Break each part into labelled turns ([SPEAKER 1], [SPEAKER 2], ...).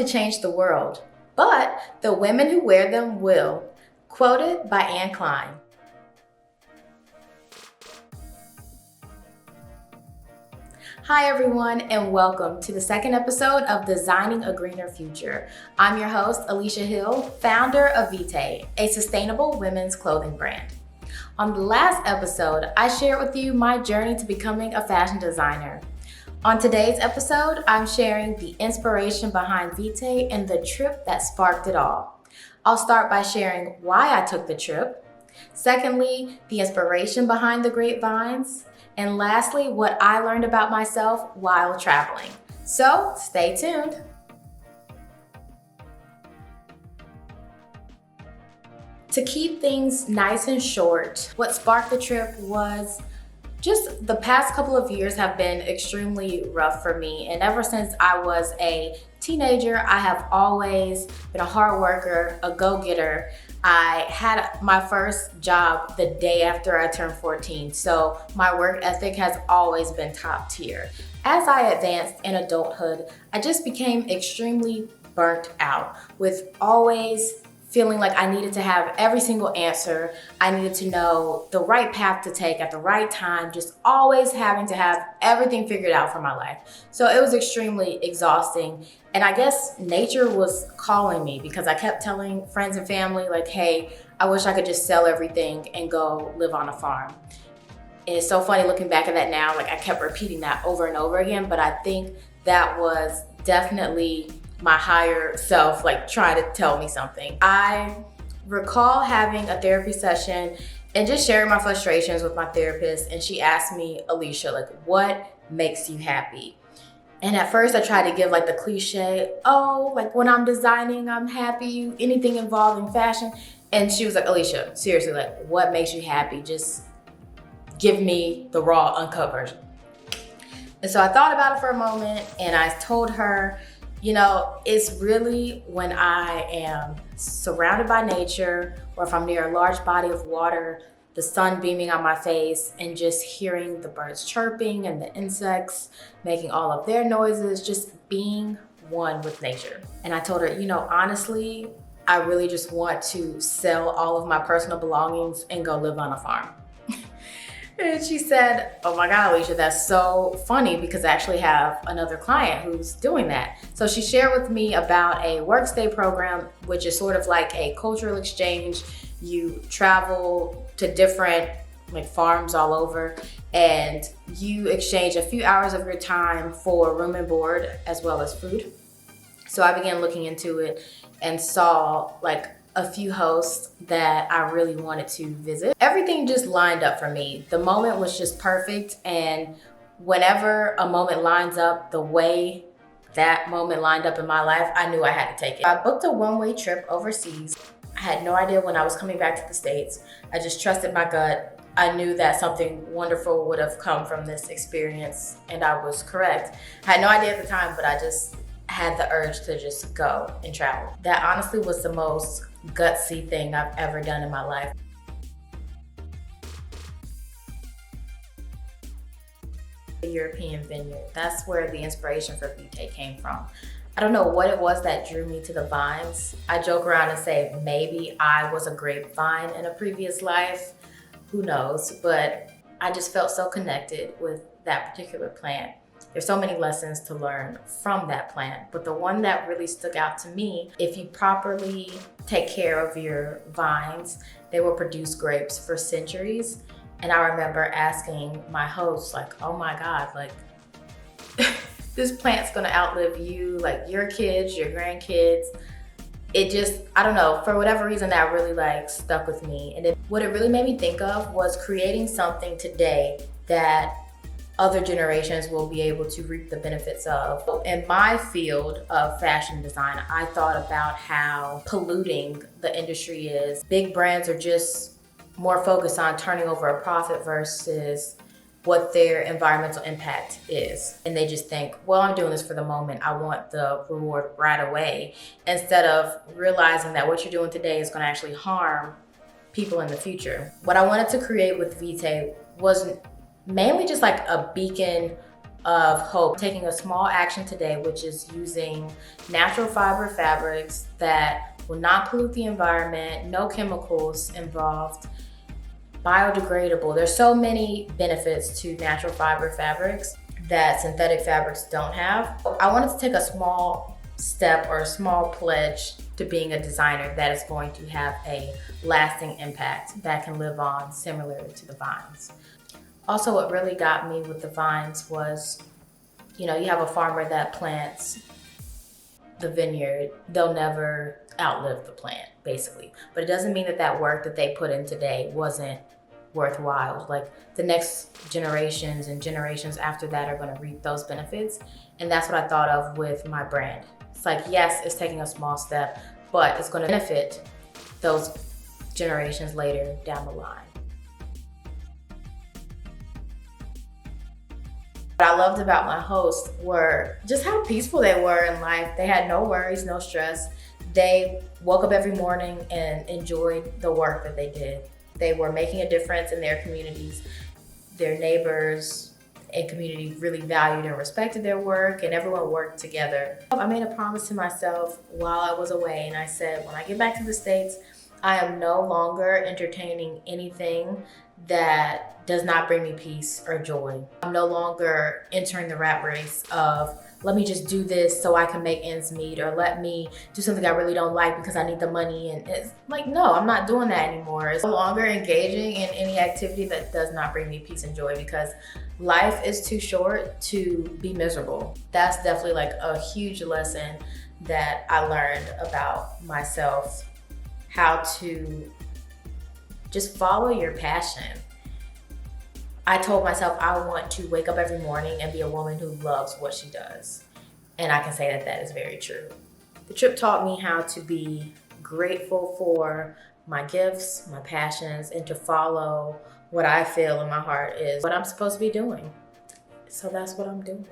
[SPEAKER 1] to change the world, but the women who wear them will. Quoted by Anne Klein. Hi everyone, and welcome to the second episode of Designing a Greener Future. I'm your host, Alicia Hill, founder of Vite, a sustainable women's clothing brand. On the last episode, I shared with you my journey to becoming a fashion designer. On today's episode, I'm sharing the inspiration behind Vite and the trip that sparked it all. I'll start by sharing why I took the trip. Secondly, the inspiration behind the grapevines. And lastly, what I learned about myself while traveling. So stay tuned. To keep things nice and short, what sparked the trip was just the past couple of years have been extremely rough for me. And ever since I was a teenager, I have always been a hard worker, a go-getter. I had my first job the day after I turned 14, so my work ethic has always been top tier. As I advanced in adulthood, I just became extremely burnt out with always feeling like I needed to have every single answer. I needed to know the right path to take at the right time, just always having to have everything figured out for my life. So it was extremely exhausting. And I guess nature was calling me because I kept telling friends and family like, hey, I wish I could just sell everything and go live on a farm. And it's so funny looking back at that now, like I kept repeating that over and over again, but I think that was definitely my higher self like trying to tell me something. I recall having a therapy session and just sharing my frustrations with my therapist, and she asked me, Alicia, like, what makes you happy? And at first I tried to give like the cliche, oh, like when I'm designing, I'm happy, anything involving fashion. And she was like, Alicia, seriously, like what makes you happy? Just give me the raw, uncut version. And so I thought about it for a moment and I told her, you know, it's really when I am surrounded by nature or if I'm near a large body of water, the sun beaming on my face and just hearing the birds chirping and the insects making all of their noises, just being one with nature. And I told her, you know, honestly, I really just want to sell all of my personal belongings and go live on a farm. And she said, oh my God, Alicia, that's so funny because I actually have another client who's doing that. So she shared with me about a work-stay program, which is sort of like a cultural exchange. You travel to different like farms all over and you exchange a few hours of your time for room and board as well as food. So I began looking into it and saw like a few hosts that I really wanted to visit. Everything just lined up for me. The moment was just perfect, and whenever a moment lines up the way that moment lined up in my life, I knew I had to take it. I booked a one-way trip overseas. I had no idea when I was coming back to the States. I just trusted my gut. I knew that something wonderful would have come from this experience, and I was correct. I had no idea at the time, but I just had the urge to just go and travel. That honestly was the most gutsy thing I've ever done in my life. The European vineyard, that's where the inspiration for Vite came from. I don't know what it was that drew me to the vines. I joke around and say maybe I was a grapevine in a previous life, who knows, but I just felt so connected with that particular plant. There's so many lessons to learn from that plant, but the one that really stuck out to me, if you properly take care of your vines, they will produce grapes for centuries. And I remember asking my host, like, oh my God, like, this plant's gonna outlive you, like your kids, your grandkids. It just, I don't know, for whatever reason that really like stuck with me. And what it really made me think of was creating something today that other generations will be able to reap the benefits of. In my field of fashion design, I thought about how polluting the industry is. Big brands are just more focused on turning over a profit versus what their environmental impact is. And they just think, well, I'm doing this for the moment. I want the reward right away. Instead of realizing that what you're doing today is gonna actually harm people in the future. What I wanted to create with Vite was mainly just like a beacon of hope, taking a small action today, which is using natural fiber fabrics that will not pollute the environment, no chemicals involved, biodegradable. There's so many benefits to natural fiber fabrics that synthetic fabrics don't have. I wanted to take a small step or a small pledge to being a designer that is going to have a lasting impact that can live on, similar to the vines. Also, what really got me with the vines was, you have a farmer that plants the vineyard, they'll never outlive the plant, basically. But it doesn't mean that that work that they put in today wasn't worthwhile. Like, the next generations and generations after that are going to reap those benefits. And that's what I thought of with my brand. It's like, yes, it's taking a small step, but it's going to benefit those generations later down the line. What I loved about my hosts were just how peaceful they were in life. They had no worries, no stress. They woke up every morning and enjoyed the work that they did. They were making a difference in their communities. Their neighbors and community really valued and respected their work, and everyone worked together. I made a promise to myself while I was away, and I said, when I get back to the States, I am no longer entertaining anything that does not bring me peace or joy. I'm no longer entering the rat race of, let me just do this so I can make ends meet, or let me do something I really don't like because I need the money. And it's like, no, I'm not doing that anymore. It's no longer engaging in any activity that does not bring me peace and joy, because life is too short to be miserable. That's definitely like a huge lesson that I learned about myself, how to just follow your passion. I told myself I want to wake up every morning and be a woman who loves what she does. And I can say that that is very true. The trip taught me how to be grateful for my gifts, my passions, and to follow what I feel in my heart is what I'm supposed to be doing. So that's what I'm doing.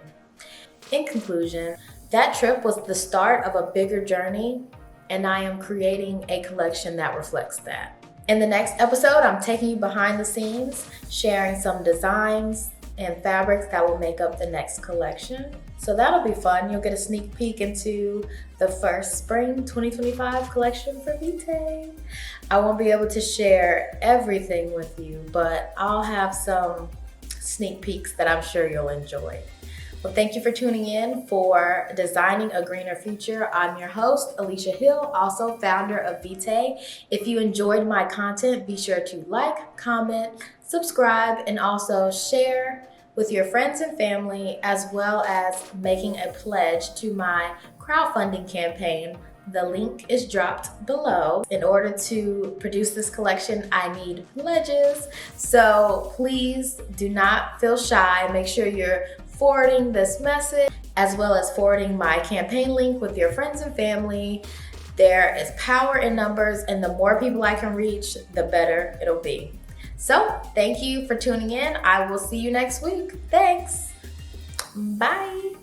[SPEAKER 1] In conclusion, that trip was the start of a bigger journey, and I am creating a collection that reflects that. In the next episode, I'm taking you behind the scenes, sharing some designs and fabrics that will make up the next collection. So that'll be fun. You'll get a sneak peek into the first spring 2025 collection for Vite. I won't be able to share everything with you, but I'll have some sneak peeks that I'm sure you'll enjoy. Well, thank you for tuning in for Designing a Greener Future. I'm your host, Alicia Hill, also founder of Vite. If you enjoyed my content, be sure to like, comment, subscribe, and also share with your friends and family, as well as making a pledge to my crowdfunding campaign. The link is dropped below. In order to produce this collection, I need pledges. So please do not feel shy. Make sure you're forwarding this message, as well as forwarding my campaign link with your friends and family. There is power in numbers, and the more people I can reach, the better it'll be. So thank you for tuning in. I will see you next week. Thanks. Bye.